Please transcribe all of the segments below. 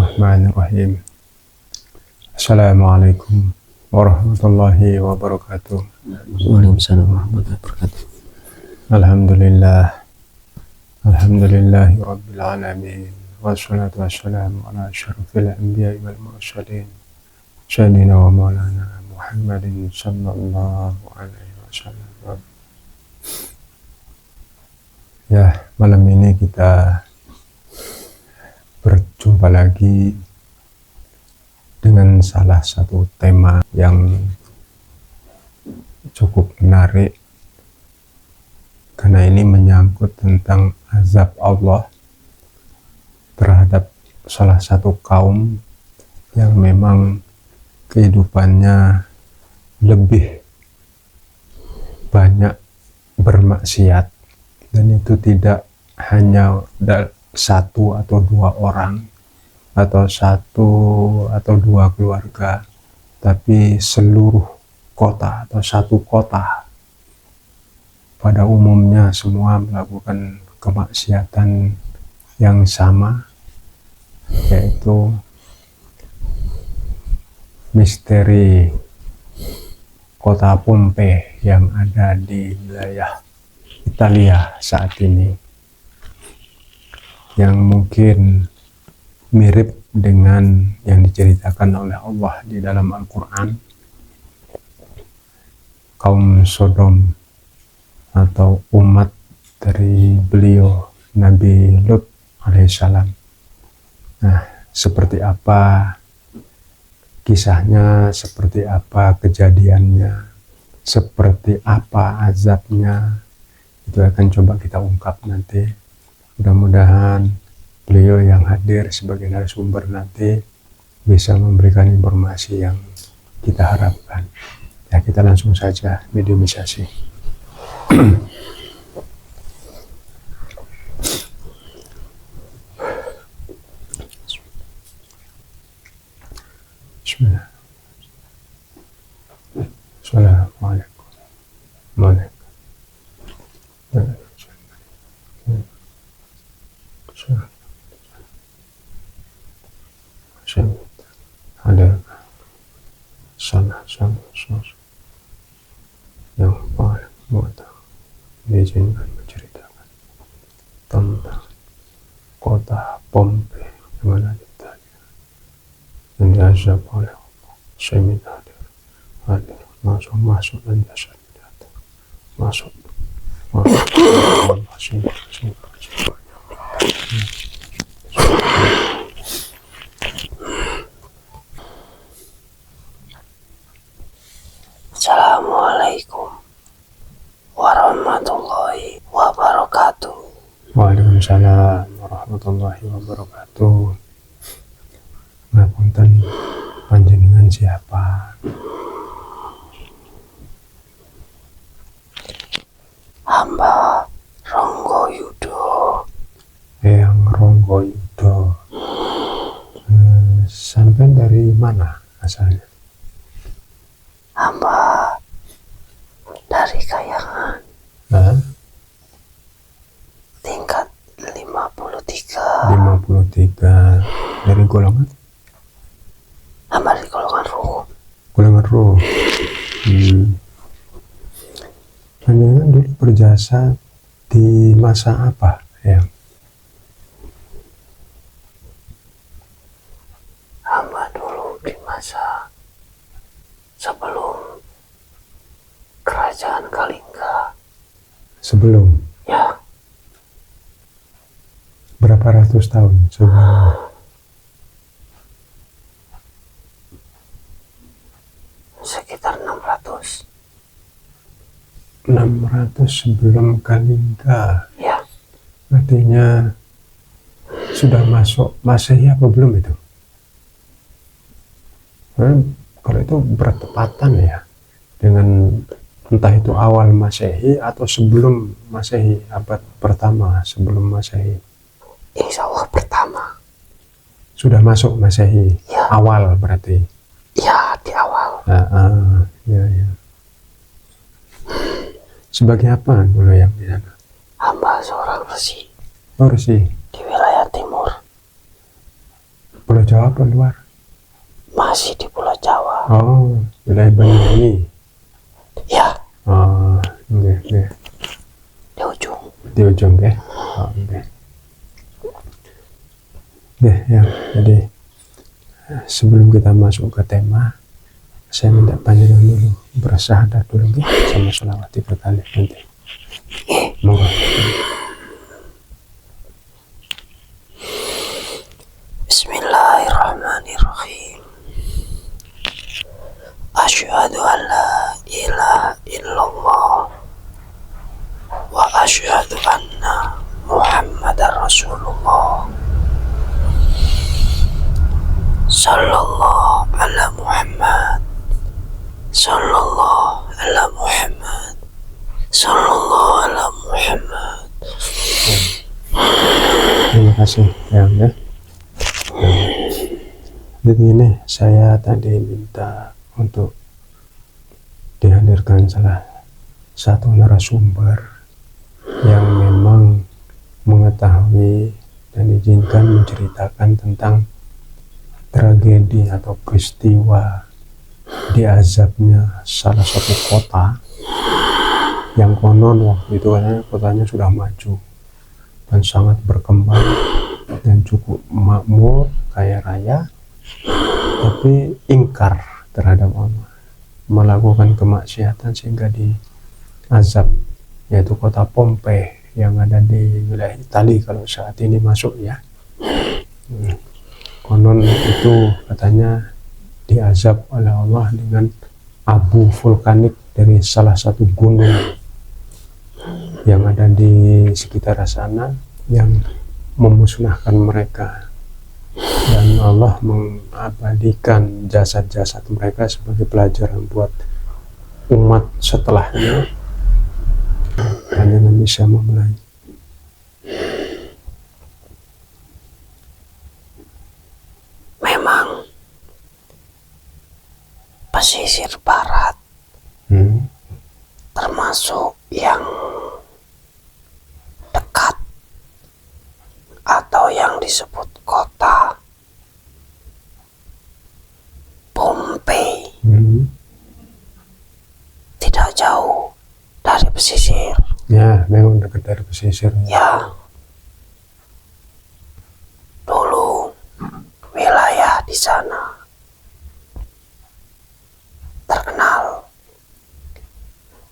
Bismillahirrahmanirrahim. Assalamualaikum warahmatullahi wabarakatuh. Waalaikumsalam warahmatullahi wabarakatuh. Alhamdulillahi rabbil alamin. Wassalatu wassalamu ala asyrafil anbiya'i wal mursalin. Sayyidina wa maulana Muhammadin sallallahu alaihi wasallam. Ya, malam ini kita berjumpa lagi dengan salah satu tema yang cukup menarik, karena ini menyangkut tentang azab Allah terhadap salah satu kaum yang memang kehidupannya lebih banyak bermaksiat, dan itu tidak hanya satu atau dua orang atau satu atau dua keluarga, tapi seluruh kota atau satu kota pada umumnya semua melakukan kemaksiatan yang sama, yaitu misteri kota Pompei yang ada di wilayah Italia saat ini, yang mungkin mirip dengan yang diceritakan oleh Allah di dalam Al-Quran. Kaum Sodom atau umat dari beliau Nabi Lut alaihissalam. Nah, seperti apa kisahnya, seperti apa kejadiannya, seperti apa azabnya, itu akan coba kita ungkap nanti. Mudah-mudahan beliau yang hadir sebagai narasumber nanti bisa memberikan informasi yang kita harapkan. Ya, kita langsung saja mediumisasi. Bismillah. Assalamualaikum. Ada sana yang paling mudah diizinkan menceritakan tentang kota Pompei yang ada di Italia yang diazab oleh Allah. Saya minta hadir masuk dan biasa datang masuk. Assalamualaikum warahmatullahi wabarakatuh. Waalaikumsalam warahmatullahi wabarakatuh. Ngapunten, panjenengan siapa? Hamba Ronggo Yudo. Yang Ronggo Yudo. Sampai dari mana asalnya? Hamba dari Kayangan. Tingkat 53. 53. Dari golongan? Hamba dari golongan ruh. Golongan ruh. Panjenengan dulu berjasa di masa apa, ya? Hamba dulu di masa sebelum kerajaan Kalingga. Sebelum? Ya. Berapa ratus tahun sebelum? Sekitar 600. 600 sebelum Kalingga. Ya. Artinya sudah masuk Masehi apa belum itu? Kalau itu bertepatan ya dengan entah itu awal Masehi atau sebelum Masehi, abad pertama sebelum Masehi. Insya Allah pertama. Sudah masuk Masehi. Ya. Awal berarti. Ya, di awal. Ya. Sebagai apa dulu yang di sana? Hamba seorang resi Oh, resi. di wilayah timur. Pulau Jawa apa luar? Masih di Pulau Jawa. Oh, wilayah Banyuwangi. Ya, Oh, oke. di ujung. Di ujung ya. Oh, oke. Oke, ya. Jadi sebelum kita masuk ke tema, saya minta panjenengan dulu bersyahadat dulu ya, sama sholawat 3 kali nanti. Monggo. Bismillahirrahmanirrahim. Asyhadu an la ilaha illallah wa asyhadu anna Muhammadar Rasulullah. Sallallahu ala Muhammad. Sallallahu ala Muhammad. Sallallahu ala Muhammad. Terima kasih ya. Jadi ini saya tadi minta untuk dihadirkan salah satu narasumber yang memang mengetahui dan izinkan menceritakan tentang tragedi atau peristiwa diazabnya salah satu kota yang konon waktu itu katanya kotanya sudah maju dan sangat berkembang dan cukup makmur, kaya raya, tapi ingkar terhadap Allah, melakukan kemaksiatan sehingga diazab, yaitu kota Pompei yang ada di wilayah Italia kalau saat ini masuk ya. Konon itu katanya diazab oleh Allah dengan abu vulkanik dari salah satu gunung yang ada di sekitar sana yang memusnahkan mereka, dan Allah mengabadikan jasad-jasad mereka sebagai pelajaran buat umat setelahnya. Panjenengan bisa memulai. Memang pesisir barat termasuk yang dekat atau yang disebut kota Pompei tidak jauh dari pesisir. Ya, memang dekat dari pesisir. Ya, dulu wilayah di sana terkenal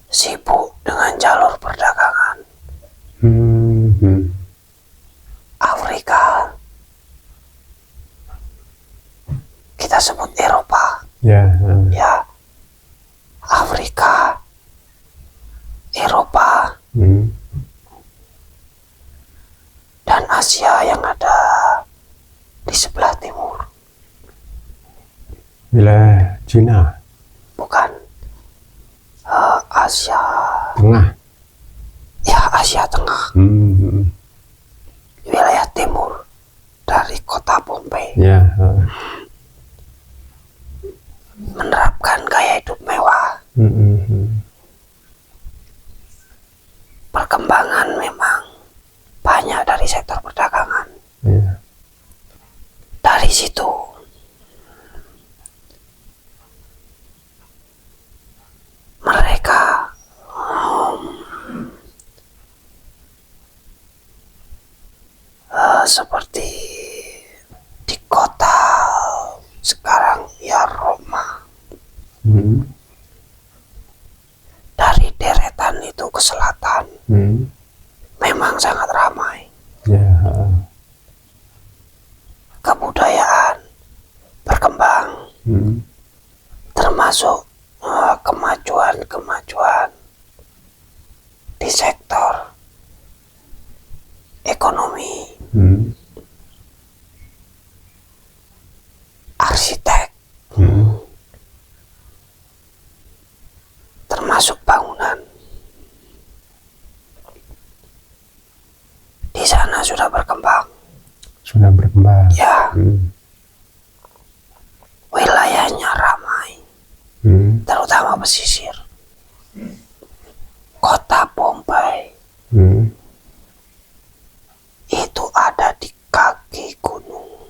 sibuk dengan jalur perdagangan Afrika. Kita sebut Eropa. Ya, Ya, Afrika, Eropa, dan Asia yang ada di sebelah timur. wilayah Cina Bukan Asia. Tengah. Ya, Asia Tengah. Wilayah timur dari kota Pompei. Ya, Menerapkan gaya hidup mewah. Perkembangan memang banyak dari sektor perdagangan. ya. Dari situ mereka seperti di kota sekarang ya Roma. Dari deretan itu ke selatan memang sangat ramai. Ya, Kebudayaan berkembang, termasuk kemajuan di sektor ekonomi, arsitek, termasuk bangunan. Di sana sudah berkembang. sudah berkembang. Ya, wilayahnya ramai, terutama pesisir. Kota Pompei itu ada di kaki gunung.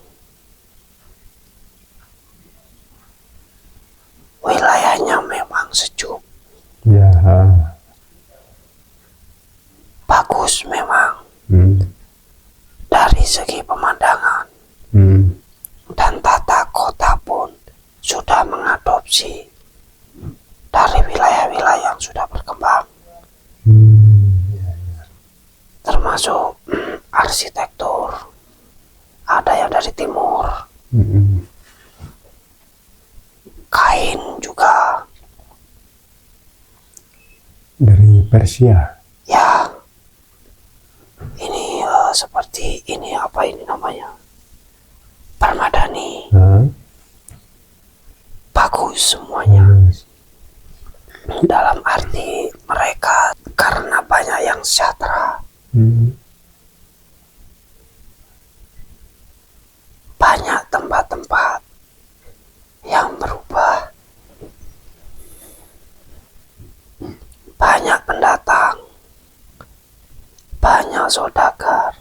sudah berkembang, Ya, ya. termasuk arsitektur. Ada yang dari timur, kain juga. Dari Persia. Ya, ini seperti ini, apa ini namanya? Permadani. Bagus semuanya. Dalam arti mereka karena banyak yang sejahtera. Banyak tempat-tempat yang berubah. Banyak pendatang. Banyak saudagar.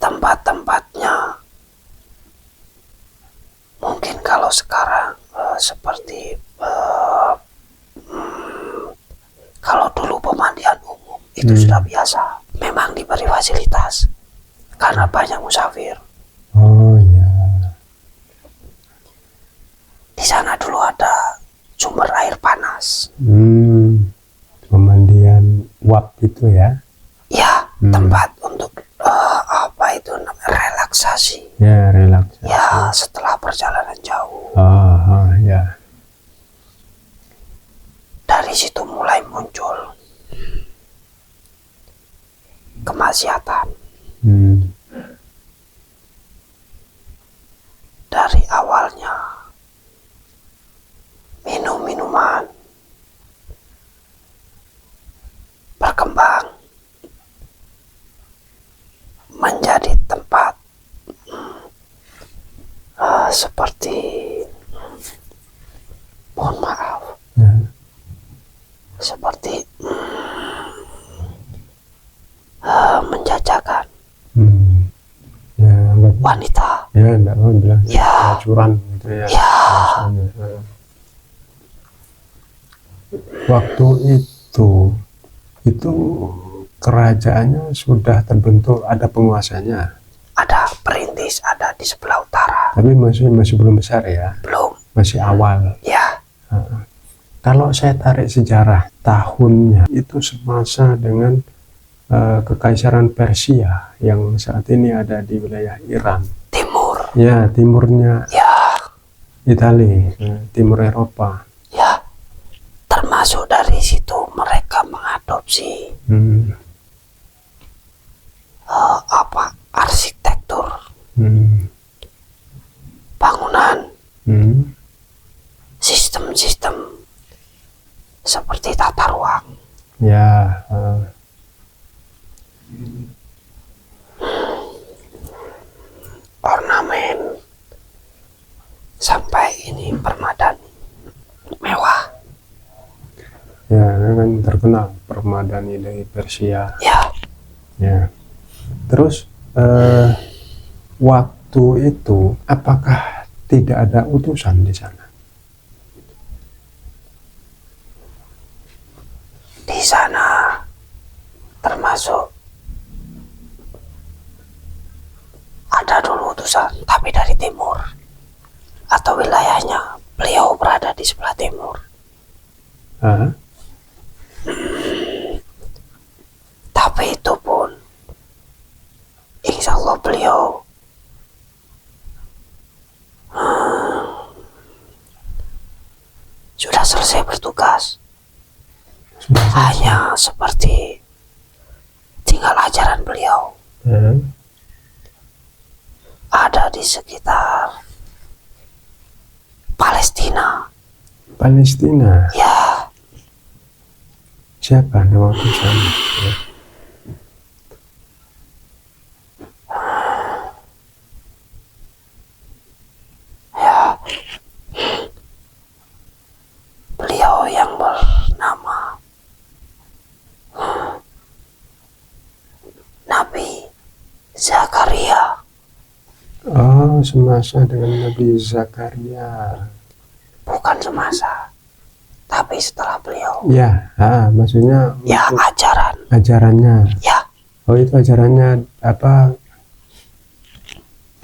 Tempat-tempatnya mungkin kalau sekarang seperti kalau dulu pemandian umum itu sudah biasa. Memang diberi fasilitas karena banyak musafir. Oh ya. Di sana dulu ada sumber air panas. Pemandian uap itu ya. Ya, tempat untuk apa itu namanya, relaksasi. Ya, relaksasi. Ya, setelah perjalanan jauh. Ya. Dari situ mulai muncul kemaksiatan. Dari awalnya minum-minuman, berkembang menjadi tempat seperti, mohon maaf, seperti menjajakan Ya, wanita. ya, enggak mau bilang Ya. curan gitu ya. Ya. Waktu itu kerajaannya sudah terbentuk, ada penguasanya. Ada perintis, ada di sebelah utara. Tapi masih belum besar ya. Belum. Masih awal. Ya. Kalau saya tarik sejarah tahunnya itu semasa dengan Kekaisaran Persia yang saat ini ada di wilayah Iran. Timur. Ya, timurnya Ya. Italia, timur Eropa. Ya. Termasuk dari situ mereka mengadopsi arsitektur, bangunan, sistem-sistem seperti tata ruang. Ya. Ornamen, sampai ini permadani mewah. Ya, kan terkenal permadani dari Persia. Ya. Ya. Terus waktu itu apakah tidak ada utusan di sana? Di sana termasuk ada dulu utusan, tapi dari timur atau wilayahnya beliau berada di sebelah timur. Tapi itu pun insya Allah beliau sudah selesai bertugas. Hanya seperti tinggal ajaran beliau ada di sekitar Palestina. Palestina. Ya. Siapa nama utusannya? Ya. Beliau yang bernama Nabi Zakaria. Oh, semasa dengan Nabi Zakaria. Bukan semasa, tapi setelah beliau. Ya, maksudnya Ya, ajarannya. Ya. Oh, itu ajarannya apa?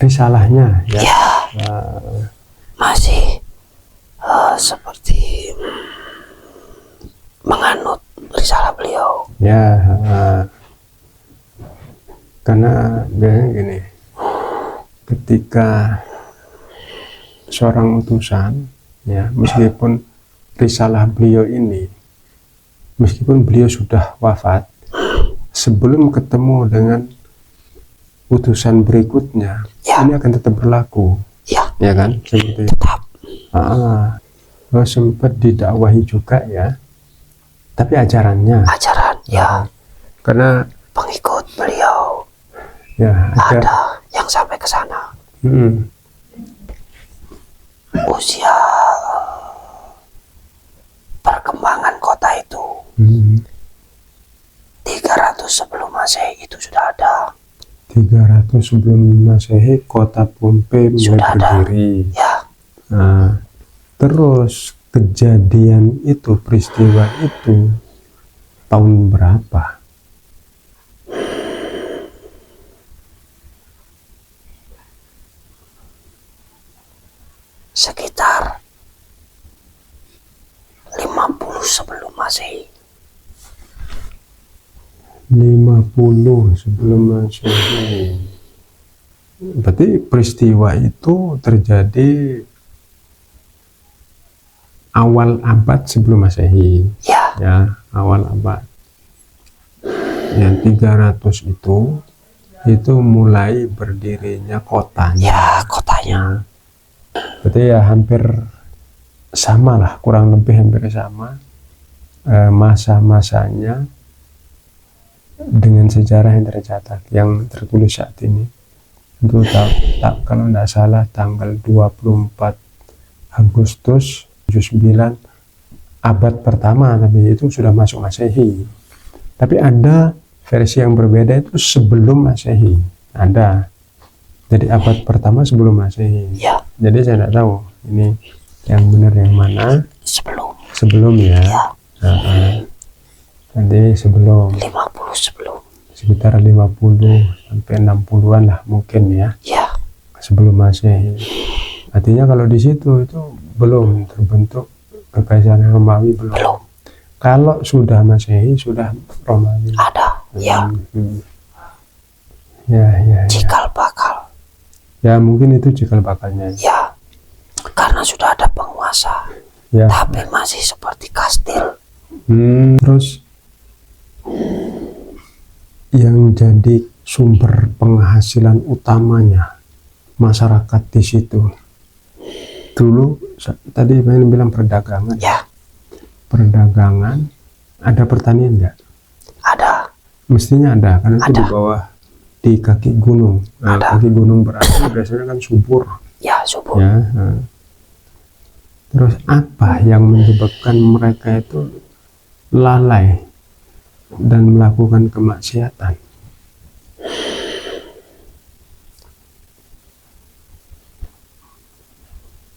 Risalahnya ya. Ya. Masih seperti menganut risalah beliau. Ya, karena biasanya gini, ketika seorang utusan, ya meskipun risalah beliau ini, meskipun beliau sudah wafat, sebelum ketemu dengan utusan berikutnya, Ya. ini akan tetap berlaku, Ya, kan? Seperti itu. tetap. Sempat didakwahi juga ya, tapi ajarannya, Ajaran, ya, karena pengikut beliau ya ada yang sampai ke sana. Usia perkembangan kota itu 300 sebelum Masehi itu sudah ada. 300 sebelum Masehi kota Pompei mulai Sudah ada. berdiri. Ya, Terus kejadian itu, peristiwa itu tahun berapa? sekitar 50 sebelum Masehi. 50 sebelum Masehi. Berarti peristiwa itu terjadi awal abad sebelum Masehi. Ya, Awal abad. Yang 300 itu mulai berdirinya kotanya. ya, kotanya. Berarti ya hampir sama lah, kurang lebih hampir sama masa-masanya dengan sejarah yang tercatat, yang tertulis saat ini. Itu kalau tidak salah tanggal 24 Agustus 79 abad pertama, tapi itu sudah masuk Masehi. Tapi ada versi yang berbeda, itu sebelum Masehi ada. Jadi abad pertama sebelum Masehi. Ya, Jadi saya tidak tahu ini yang benar yang mana. Sebelum ya. Nanti sebelum 50 sebelum. sekitar 50 sampai 60-an lah mungkin ya. Ya, Sebelum Masehi. Artinya kalau di situ itu belum terbentuk kekaisaran Romawi, belum. Kalau sudah Masehi, sudah Romawi. ada. Ya, Ya. cikal bakal. Ya mungkin itu cikal bakalnya. Ya, karena sudah ada penguasa. Ya. Tapi masih seperti kastil. Terus yang jadi sumber penghasilan utamanya masyarakat di situ dulu, tadi pengen bilang perdagangan. Ya, Perdagangan, ada pertanian nggak? ada. Mestinya ada, karena itu Ada. di bawah, di kaki gunung. Kaki gunung berarti biasanya kan subur. Ya, subur. Ya. Terus apa yang menyebabkan mereka itu lalai dan melakukan kemaksiatan?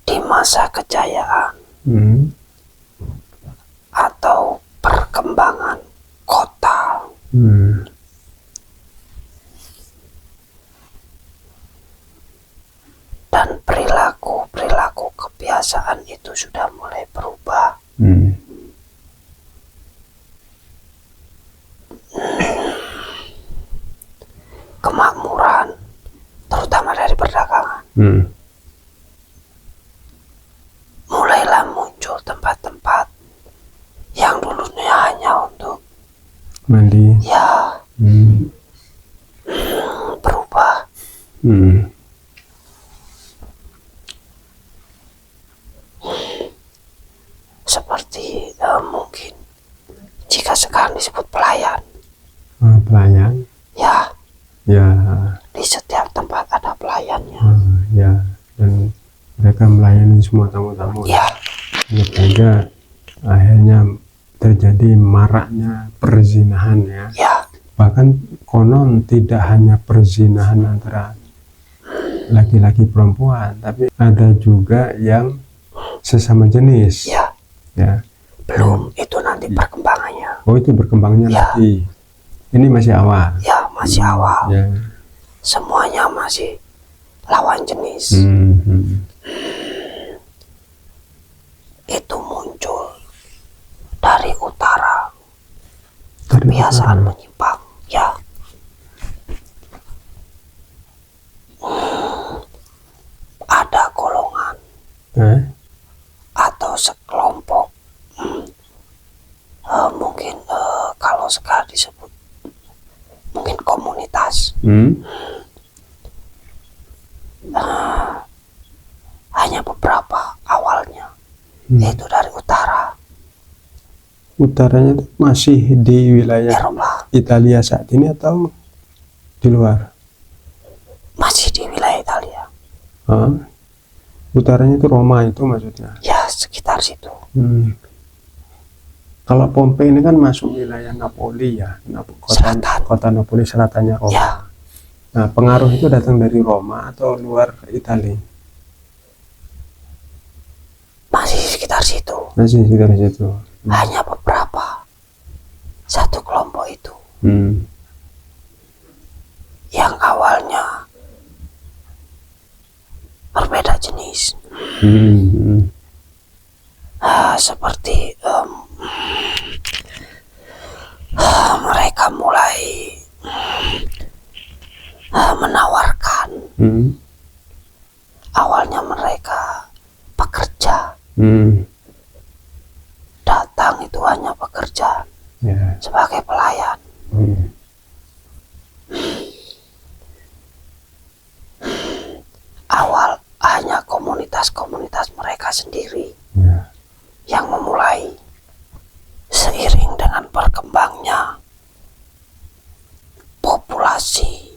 Di masa kejayaan atau perkembangan kota, dan perilaku kebiasaan itu sudah mulai berubah. Kemakmuran, terutama dari perdagangan, mulailah muncul tempat-tempat yang dulunya hanya untuk mandi. ya berubah. Seperti mungkin jika sekarang disebut pelayan. Pelayan. Ya, Ya. di setiap tempat ada pelayannya. Ya. Dan mereka melayani semua tamu-tamu. Ya, Sehingga akhirnya terjadi maraknya perzinahan ya. ya, Bahkan konon tidak hanya perzinahan antara laki-laki perempuan, tapi ada juga yang sesama jenis. ya. Belum itu nanti perkembangannya. Oh, itu berkembangnya Ya. lagi. Ini masih awal. Ya, masih awal. Ya. Semuanya masih lawan jenis. Hmm. Itu muncul kebiasaan menyimpang. Ya, ada golongan atau sekelompok, mungkin kalau sekarang disebut mungkin komunitas, hanya beberapa awalnya, yaitu dari utara. Utaranya itu masih di wilayah Eropa, Italia saat ini atau di luar? masih di wilayah Italia. Utaranya itu Roma itu maksudnya? Ya, sekitar situ. Kalau Pompei ini kan masuk wilayah Napoli ya, kota Napoli, selatannya Roma. Ya, Nah, pengaruh itu datang dari Roma atau luar Italia? masih sekitar situ. Masih sekitar situ. Hanya beberapa, satu kelompok itu yang awalnya berbeda jenis, seperti mereka mulai menawarkan. Awalnya mereka pekerja, datang itu hanya pekerja sebagai pelayan. Awal hanya komunitas-komunitas mereka sendiri yang memulai. Seiring dengan berkembangnya populasi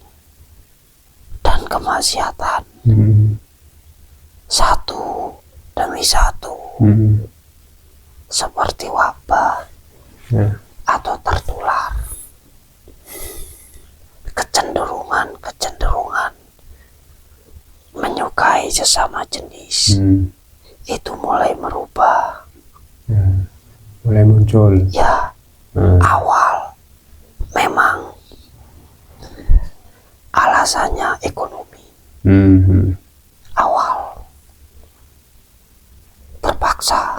dan kemaksiatan, satu demi satu, seperti wabah atau tertular, kecenderungan menyukai sesama jenis itu mulai merubah. Mulai muncul. Ya, awal memang alasannya ekonomi. Awal terpaksa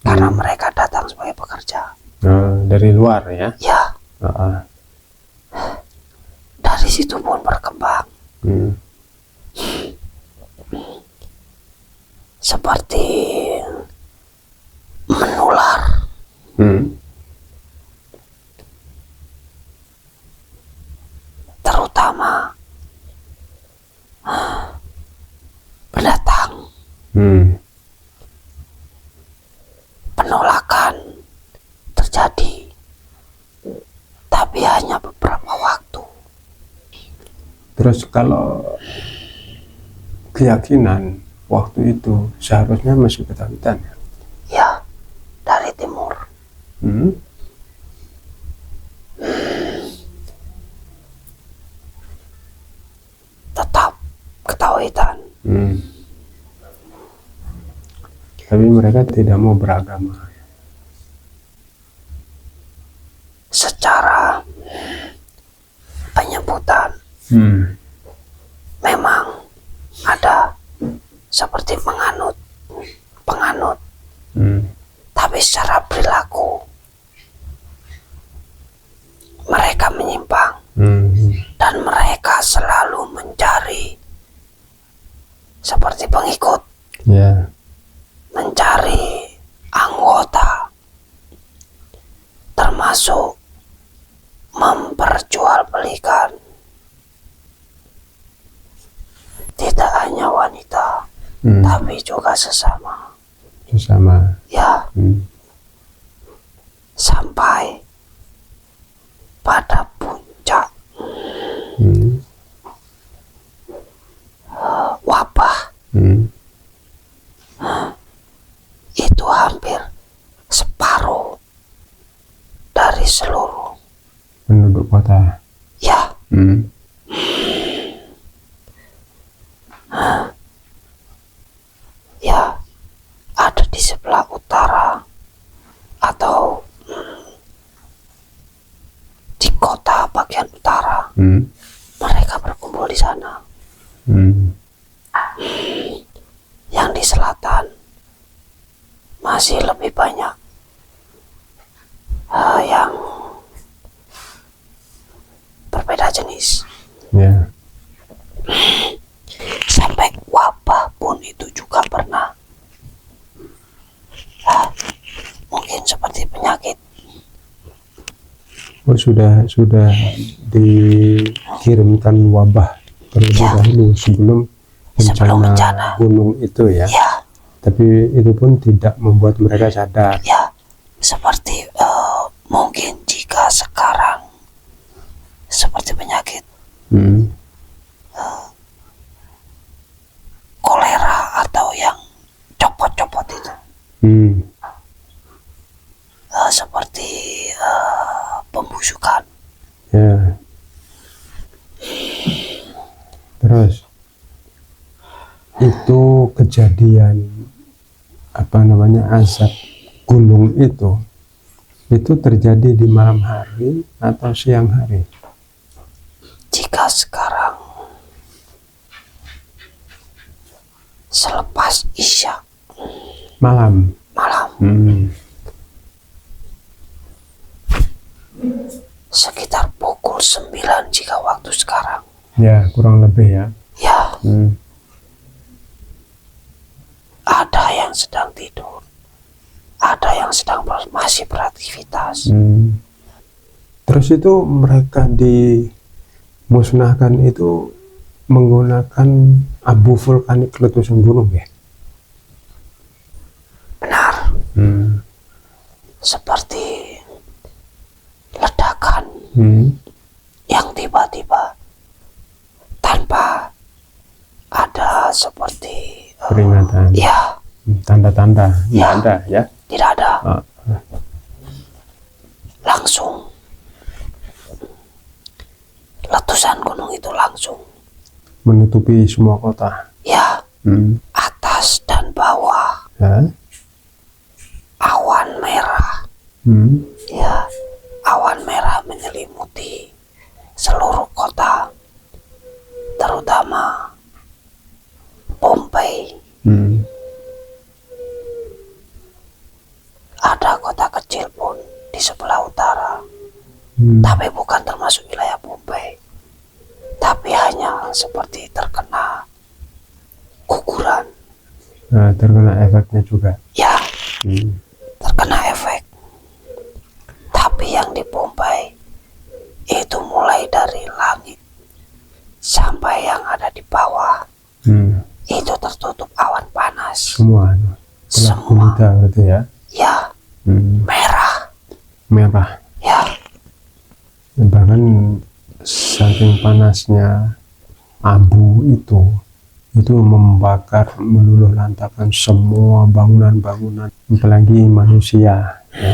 karena mereka datang sebagai pekerja. Dari luar ya? Ya, dari situ pun berkembang. Seperti menular. Terutama pendatang. Penolakan terjadi, tapi hanya beberapa waktu. Terus kalau keyakinan waktu itu seharusnya masih ketakutan ya? Ya, dari timur. Tetap ketawitan. Tapi mereka tidak mau beragama. Secara penyebutan memang ada seperti penganut, tapi secara perilaku mereka menyimpang, dan mereka selalu mencari seperti pengikut, mencari anggota, termasuk memperjualbelikan tidak hanya wanita, tapi juga sesama. Ya, sampai pada puncak wabah itu hampir separuh dari seluruh penduduk kota. Ya, ya, ada di sebelah utara atau di kota bagian utara. Mereka berkumpul di sana. Yang di selatan masih lebih banyak yang jenis. Ya. Sampai wabah pun itu juga pernah. Mungkin seperti penyakit. Oh, sudah dikirimkan wabah terlebih dahulu sebelum bencana gunung itu ya. Ya, Tapi itu pun tidak membuat mereka sadar. ya, seperti mungkin jika sekarang seperti penyakit kolera atau yang copot-copot itu, seperti pembusukan. Ya. Terus itu kejadian azab gunung itu terjadi di malam hari atau siang hari? Jika sekarang selepas isya Malam. sekitar pukul 9 jika waktu sekarang. Ya, kurang lebih ya. Ya, ada yang sedang tidur, ada yang sedang masih beraktivitas. Terus itu mereka dimusnahkan itu menggunakan abu vulkanik letusan gunung ya? Benar. Seperti ledakan yang tiba-tiba tanpa ada seperti peringatan. Ya, Tanda-tanda nggak Ya. ada ya? tidak ada. Langsung letusan gunung itu langsung Menutupi semua kota. ya, atas dan bawah, Ya. awan merah. Ya, awan merah menyelimuti seluruh kota, terutama Pompei. Ada kota kecil pun di sebelah utara, tapi bukan termasuk wilayah Pompei, tapi hanya seperti terkena guguran. Nah, terkena efeknya juga. Ya, terkena efek. Tapi yang di Pompei itu mulai dari langit sampai yang ada di bawah itu tertutup awan panas. Semua Semua. gulita berarti ya. Ya, merah. Ya, Bahkan saking panasnya abu itu membakar meluluh lantakan semua bangunan-bangunan, apalagi manusia ya.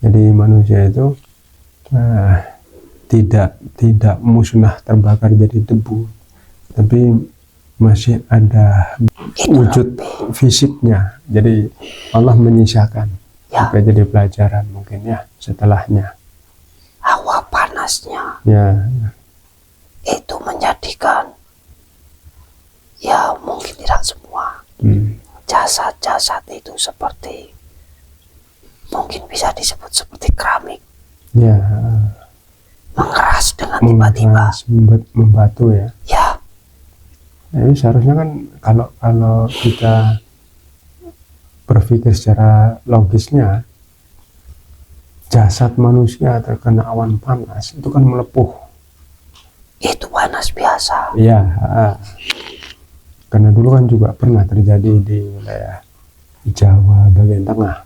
Jadi manusia itu tidak musnah terbakar jadi debu, tapi masih ada wujud fisiknya. Jadi Allah menyisakan supaya jadi pelajaran mungkin ya setelahnya. hawa panasnya Ya. itu menjadikan, ya mungkin tidak semua, jasad-jasad itu seperti, mungkin bisa disebut seperti keramik, Ya. mengeras dengan tiba-tiba. Membatu ya. Ya, Ini seharusnya kan kalau kita berpikir secara logisnya, jasad manusia terkena awan panas itu kan melepuh. itu panas biasa. Iya, karena dulu kan juga pernah terjadi di wilayah Jawa bagian tengah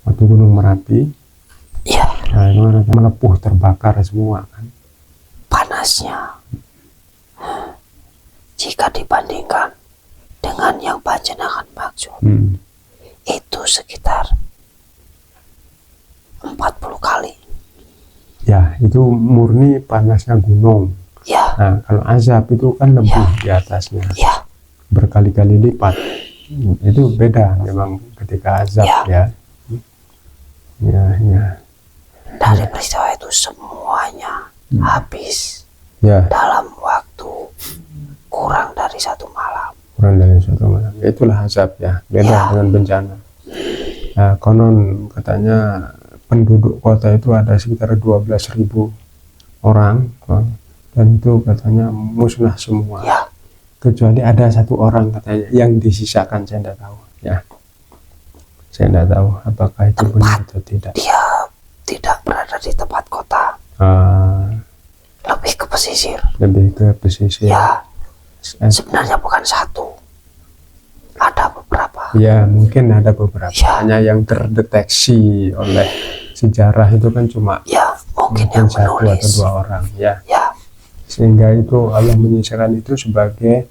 waktu Gunung Merapi. Ya, Nah, itu kan melepuh, terbakar semua kan. panasnya jika dibandingkan dengan yang panjenengan maksud itu sekitar 40 kali. Ya, itu murni panasnya gunung. Ya, Nah, kalau azab itu kan lebih di atasnya, ya, berkali-kali lipat. Itu beda memang ketika azab ya. Ya. dari peristiwa itu semuanya habis Ya, dalam waktu kurang dari 1 malam. kurang dari satu malam. Itulah azab ya, beda dengan bencana. Nah, konon katanya penduduk kota itu ada sekitar 12.000 orang, dan itu katanya musnah semua. Ya, Kecuali ada 1 orang katanya yang disisakan, saya tidak tahu ya. Saya tidak tahu apakah itu benar atau tidak. dia tidak berada di tempat kota, lebih ke pesisir. Lebih ke pesisir. Ya, sebenarnya bukan 1, ada beberapa. Ya, mungkin ada beberapa. Ya. Hanya yang terdeteksi oleh sejarah itu kan cuma Ya, mungkin yang 1 atau menulis. 2 orang ya. Ya, Sehingga itu Allah menyisakan itu sebagai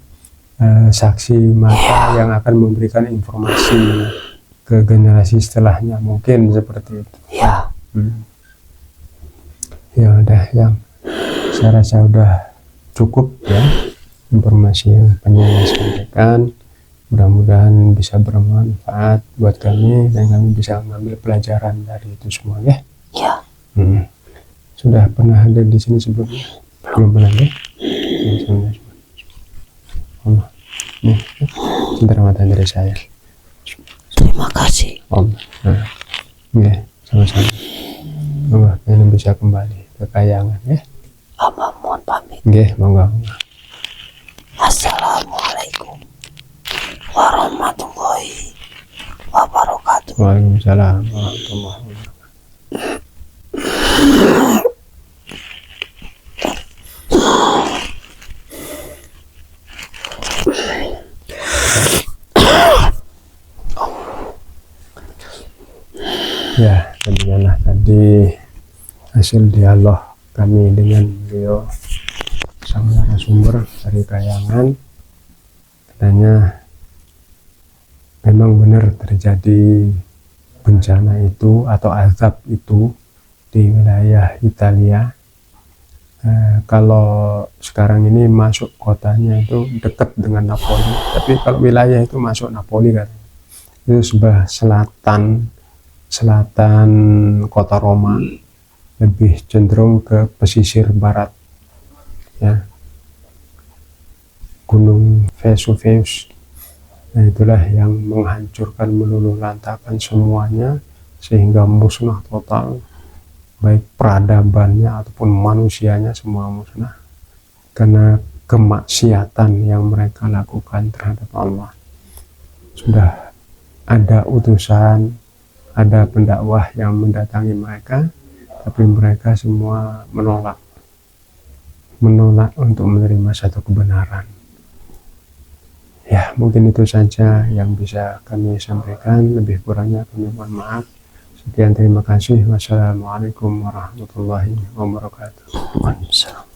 saksi mata yang akan memberikan informasi ke generasi setelahnya, mungkin seperti itu. ya, Ya udah, yang saya rasa udah cukup ya informasi yang pengen saya sampaikan. Mudah-mudahan bisa bermanfaat buat kami dan kami bisa mengambil pelajaran dari itu semua ya. ya. Sudah pernah hadir di sini sebelumnya? Belum pernah ya? Allah, nih, sebentar mata dari saya. Terima kasih. Om, oke, sama-sama. Semoga kalian bisa kembali ke kayangan ya. Hamba mohon pamit. Oke, monggo. Assalamualaikum warahmatullahi wabarakatuh. Waalaikumsalam warahmatullahi wabarakatuh. Ya, demikianlah tadi hasil dialog kami dengan beliau sang narasumber dari kayangan. Katanya memang benar terjadi bencana itu atau azab itu di wilayah Italia. Kalau sekarang ini masuk kotanya itu dekat dengan Napoli, tapi kalau wilayah itu masuk Napoli kan, itu sebelah selatan kota Roma, lebih cenderung ke pesisir barat ya, Gunung Vesuvius. Nah, itulah yang menghancurkan, meluluh lantakan semuanya sehingga musnah total, baik peradabannya ataupun manusianya semua musnah karena kemaksiatan yang mereka lakukan terhadap Allah. Sudah ada utusan, ada pendakwah yang mendatangi mereka, tapi mereka semua menolak untuk menerima satu kebenaran. Ya, mungkin itu saja yang bisa kami sampaikan. Lebih kurangnya kami mohon maaf. Sekian, terima kasih. Wassalamualaikum warahmatullahi wabarakatuh. Waalaikumsalam.